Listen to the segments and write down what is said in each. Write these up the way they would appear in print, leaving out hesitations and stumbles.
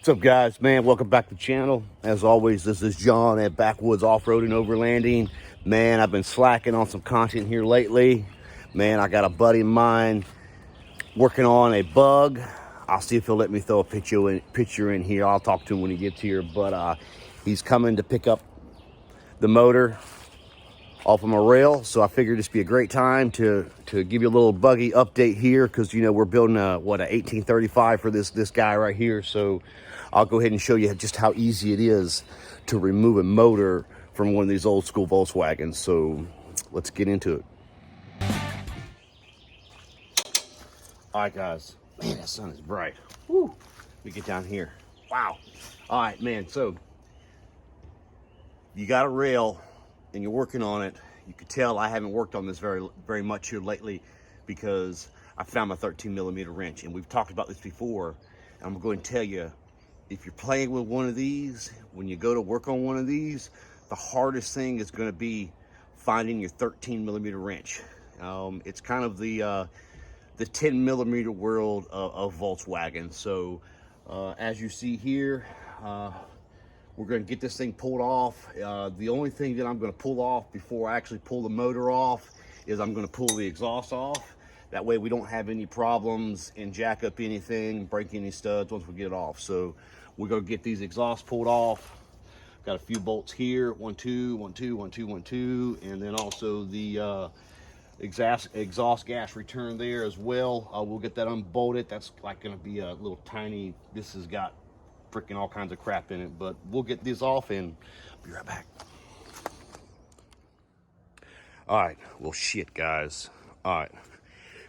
What's up, guys? Man, welcome back to the channel. As always, this is John at Backwoods Off-Road and Overlanding. Man, I've been slacking on some content here lately. Man, I got a buddy of mine working on a bug. I'll see if he'll let me throw a picture in here. I'll talk to him when he gets here. But he's coming to pick up the motor off of my rail, so I figured this would be a great time to give you a little buggy update here, because you know we're building a 1835 for this guy right here. So I'll go ahead and show you just how easy it is to remove a motor from one of these old school Volkswagens. So let's get into it. All right, guys. Man, that sun is bright. Woo. Let me get down here. Wow. All right, man. So you got a rail and you're working on it. You could tell I haven't worked on this very much here lately, because I found my 13mm wrench, and we've talked about this before. And I'm going to tell you, if you're playing with one of these, when you go to work on one of these, the hardest thing is going to be finding your 13mm wrench. It's kind of the 10mm world of Volkswagen. So as you see here, we're going to get this thing pulled off. The only thing that I'm going to pull off before I actually pull the motor off is I'm going to pull the exhaust off. That way we don't have any problems and jack up anything, break any studs once we get it off. So we're going to get these exhausts pulled off. Got a few bolts here, 1, 2, 1, 2, 1, 2, 1, 2, and then also the exhaust gas return there as well. We'll get that unbolted. That's like going to be a little tiny, this has got freaking all kinds of crap in it, but we'll get this off and be right back. All right, well, shit, guys. All right,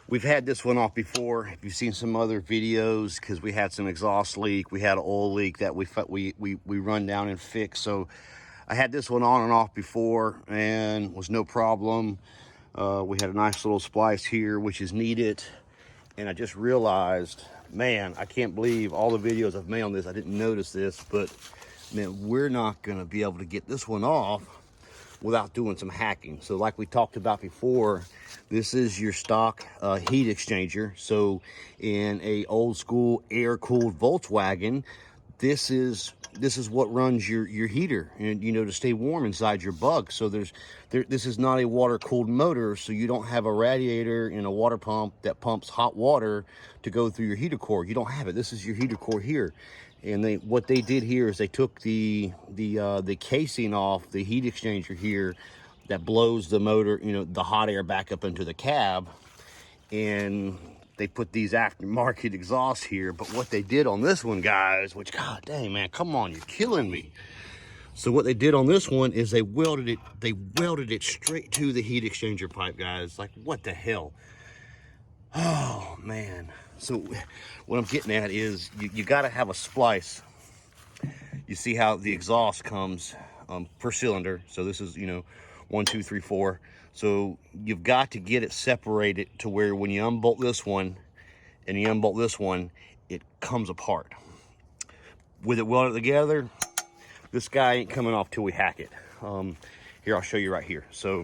we've had this one off before. If you've seen some other videos, because we had some exhaust leak, we had an oil leak that we run down and fix. So I had this one on and off before and was no problem. We had a nice little splice here, which is needed. And I just realized, man, I can't believe all the videos I've made on this. I didn't notice this, but man, we're not gonna be able to get this one off without doing some hacking. So like we talked about before, this is your stock heat exchanger. So in a old school air-cooled Volkswagen, this is what runs your heater, and you know, to stay warm inside your bug. So this is not a water cooled motor, so you don't have a radiator and a water pump that pumps hot water to go through your heater core. You don't have it. This is your heater core here. And what they did here is they took the casing off the heat exchanger here that blows the motor, you know, the hot air back up into the cab, and they put these aftermarket exhausts here. But what they did on this one, guys, which, god dang, man, come on, you're killing me. So what they did on this one is they welded it straight to the heat exchanger pipe, guys. Like, what the hell? Oh, man. So what I'm getting at is you got to have a splice. You see how the exhaust comes per cylinder. So this is, you know, 1, 2, 3, 4. So you've got to get it separated to where when you unbolt this one and you unbolt this one, it comes apart. With it welded together, this guy ain't coming off till we hack it. Here, I'll show you right here. So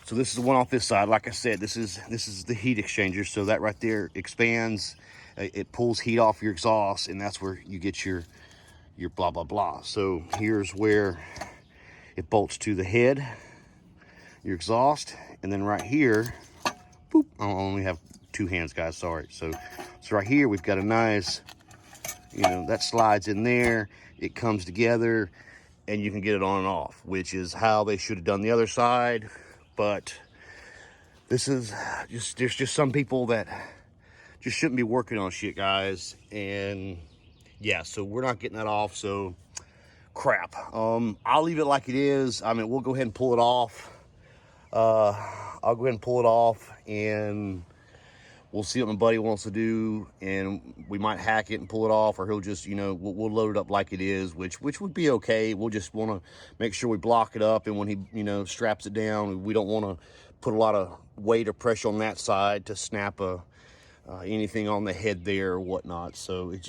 this is the one off this side. Like I said, this is the heat exchanger. So that right there expands. It pulls heat off your exhaust, and that's where you get your blah blah blah. So here's where it bolts to the head, your exhaust, and then right here, boop. I only have 2 hands, guys. Sorry. So right here we've got a nice, you know, that slides in there. It comes together, and you can get it on and off, which is how they should have done the other side. But this is there's just some people that just shouldn't be working on shit, guys. And yeah, so we're not getting that off. So crap. I'll leave it like it is. I mean, we'll go ahead and pull it off. I'll go ahead and pull it off, and we'll see what my buddy wants to do, and we might hack it and pull it off, or he'll just, you know, we'll load it up like it is, which would be okay. We'll just want to make sure we block it up, and when he, you know, straps it down, we don't want to put a lot of weight or pressure on that side to snap anything on the head there or whatnot. So it's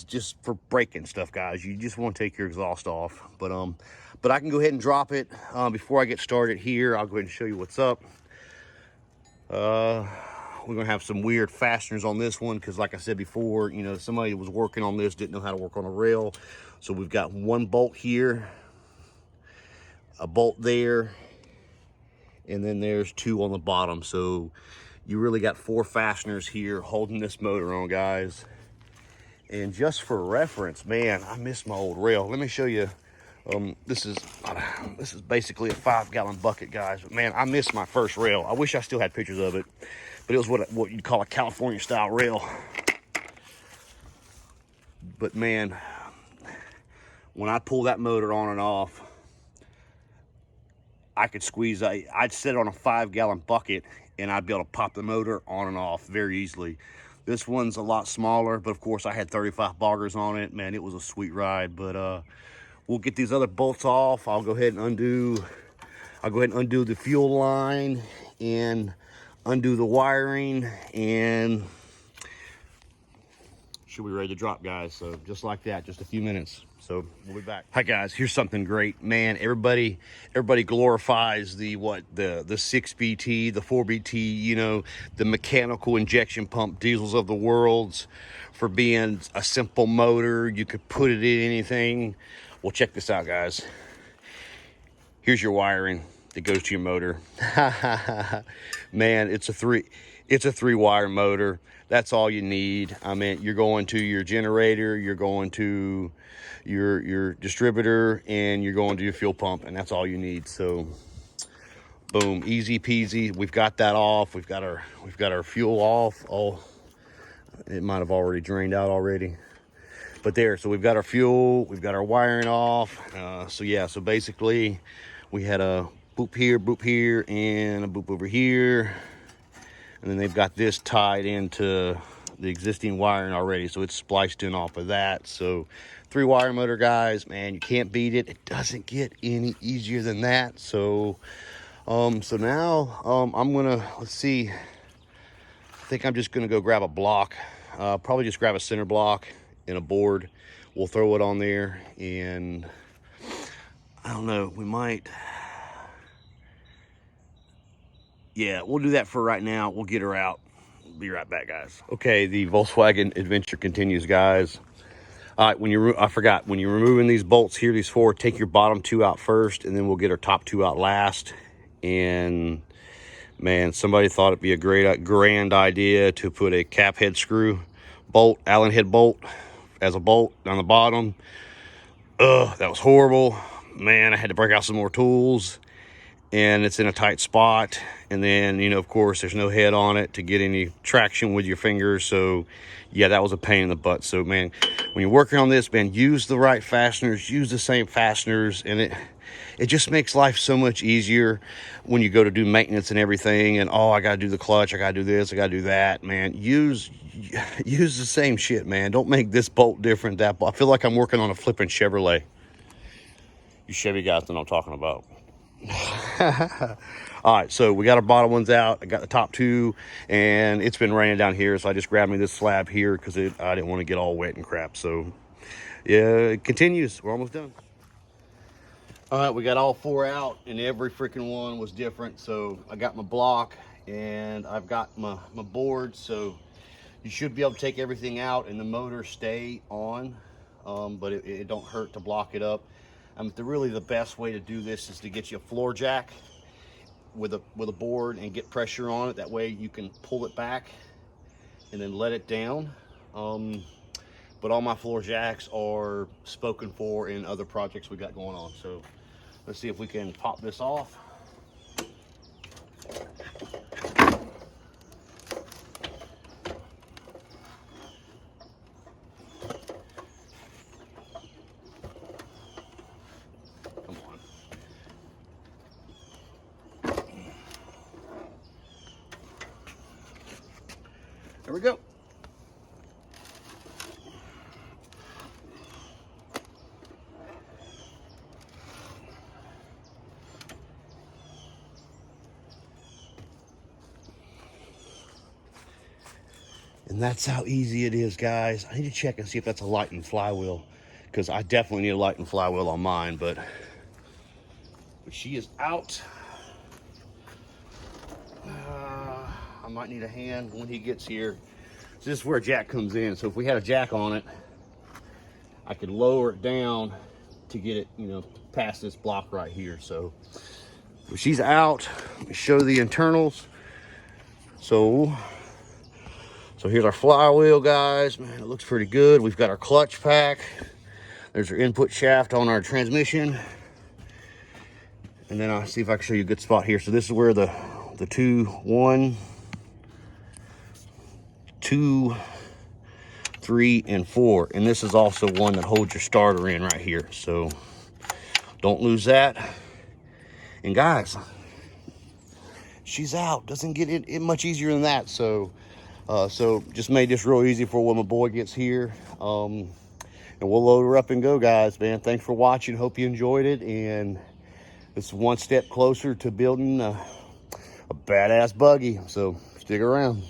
just for breaking stuff, guys. You just want to take your exhaust off. But I can go ahead and drop it. Before I get started here, I'll go ahead and show you what's up. We're gonna have some weird fasteners on this one because, like I said before, you know, somebody was working on this didn't know how to work on a rail. So we've got one bolt here, a bolt there, and then there's two on the bottom. So you really got 4 fasteners here holding this motor on, guys. And just for reference, man, I miss my old rail. Let me show you. This is basically a 5-gallon bucket, guys. But man, I miss my first rail. I wish I still had pictures of it, but it was what you'd call a California style rail. But man, when I pull that motor on and off, I could squeeze. I'd set it on a 5-gallon bucket, and I'd be able to pop the motor on and off very easily. This one's a lot smaller, but of course I had 35 boggers on it. Man, it was a sweet ride. But we'll get these other bolts off. I'll go ahead and undo the fuel line and undo the wiring, and should be ready to drop, guys. So just like that, just a few minutes. So we'll be back. Hi guys, here's something great, man. Everybody glorifies the 6BT, the 4BT, you know, the mechanical injection pump diesels of the worlds for being a simple motor. You could put it in anything. Well, check this out, guys. Here's your wiring that goes to your motor. Man, it's a 3-wire motor. That's all you need. I mean, you're going to your generator, you're going to your distributor, and you're going to your fuel pump, and that's all you need. So boom, easy peasy. We've got that off. We've got our fuel off. Oh, it might have already drained out already. But there, so we've got our fuel, we've got our wiring off. So yeah, so basically we had a boop here, and a boop over here. And then they've got this tied into the existing wiring already, so it's spliced in off of that. So 3-wire motor, guys, man, you can't beat it. It doesn't get any easier than that. So so now I'm gonna, let's see, I think I'm just gonna go grab a block, probably just grab a center block and a board. We'll throw it on there, and I don't know, we might, yeah, we'll do that for right now. We'll get her out. Be right back, guys. Okay, the Volkswagen adventure continues, guys. All right, I forgot, when you're removing these bolts here, these 4, take your bottom 2 out first, and then we'll get our top 2 out last. And man, somebody thought it'd be a grand idea to put a cap head screw bolt, Allen head bolt, as a bolt on the bottom. Ugh, that was horrible. Man, I had to break out some more tools, and it's in a tight spot. And then, you know, of course, there's no head on it to get any traction with your fingers. So yeah, that was a pain in the butt. So man, when you're working on this, man, use the right fasteners, use the same fasteners, and it just makes life so much easier when you go to do maintenance and everything. And oh, I gotta do the clutch, I gotta do this, I gotta do that. Man, use the same shit, man. Don't make this bolt different, that bolt. I feel like I'm working on a flipping Chevrolet. You Chevy guys know what I'm talking about. All right, so we got our bottom ones out. I got the top 2, and it's been raining down here, so I just grabbed me this slab here because I didn't want to get all wet and crap. So yeah, it continues. We're almost done. All right, we got all 4 out, and every freaking one was different. So I got my block, and I've got my board. So you should be able to take everything out and the motor stay on, but it don't hurt to block it up. Really the best way to do this is to get you a floor jack with a board and get pressure on it. That way you can pull it back and then let it down. But all my floor jacks are spoken for in other projects we got going on. So let's see if we can pop this off. There we go. And that's how easy it is, guys. I need to check and see if that's a Lightning flywheel, because I definitely need a Lightning flywheel on mine, but she is out. might need a hand when he gets here. So this is where a jack comes in. So if we had a jack on it, I could lower it down to get it, you know, past this block right here. So she's out. Let me show the internals. So here's our flywheel, guys. Man, it looks pretty good. We've got our clutch pack. There's our input shaft on our transmission. And then I'll see if I can show you a good spot here. So this is where the 1, 2, 3, and 4. And this is also one that holds your starter in right here. So don't lose that. And guys, she's out. Doesn't get it much easier than that. So just made this real easy for when my boy gets here. And we'll load her up and go, guys, man. Thanks for watching. Hope you enjoyed it. And it's one step closer to building a badass buggy. So stick around.